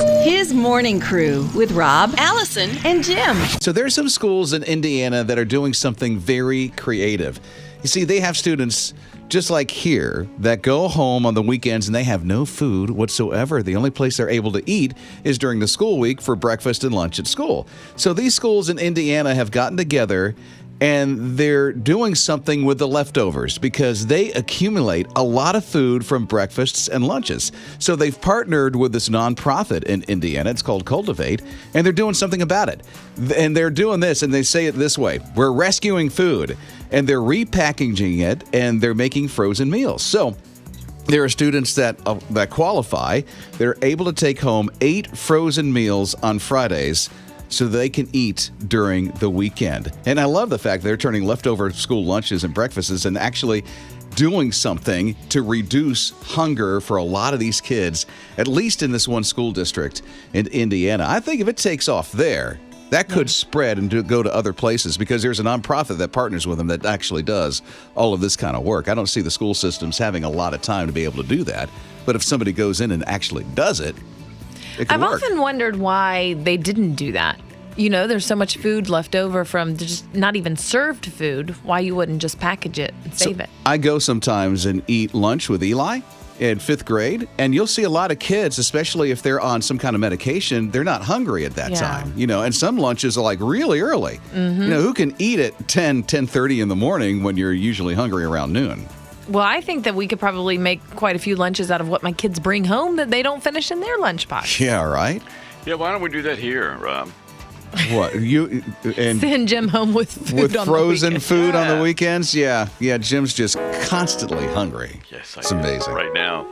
His Morning Crew with Rob, Allison, and Jim. So there's some schools in Indiana that are doing something very creative. You see, they have students just like here that go home on the weekends and they have no food whatsoever. The only place they're able to eat is during the school week for breakfast and lunch at school. So these schools in Indiana have gotten together and they're doing something with the leftovers because they accumulate a lot of food from breakfasts and lunches. So they've partnered with this nonprofit in Indiana. It's called Cultivate, and they're doing something about it. And they're doing this, and they say it this way: we're rescuing food, and they're repackaging it, and they're making frozen meals. So there are students that qualify. They're able to take home 8 frozen meals on Fridays so they can eat during the weekend. And I love the fact they're turning leftover school lunches and breakfasts and actually doing something to reduce hunger for a lot of these kids, at least in this one school district in Indiana. I think if it takes off there, that could spread and go to other places because there's a nonprofit that partners with them that actually does all of this kind of work. I don't see the school systems having a lot of time to be able to do that. But if somebody goes in and actually does it, I've often wondered why they didn't do that. You know, there's so much food left over from just not even served food. Why you wouldn't just package it and save it? I go sometimes and eat lunch with Eli in 5th grade, and you'll see a lot of kids, especially if they're on some kind of medication, they're not hungry at that time. You know, and some lunches are like really early. Mm-hmm. You know, who can eat at 10:30 in the morning when you're usually hungry around noon? Well, I think that we could probably make quite a few lunches out of what my kids bring home that they don't finish in their lunchbox. Yeah, right? Yeah, why don't we do that here, Rob? What, you and Send Jim home with food with on frozen the food on the Yeah. weekends? Yeah, Jim's just constantly hungry. Yes, It's I do. amazing. Right now.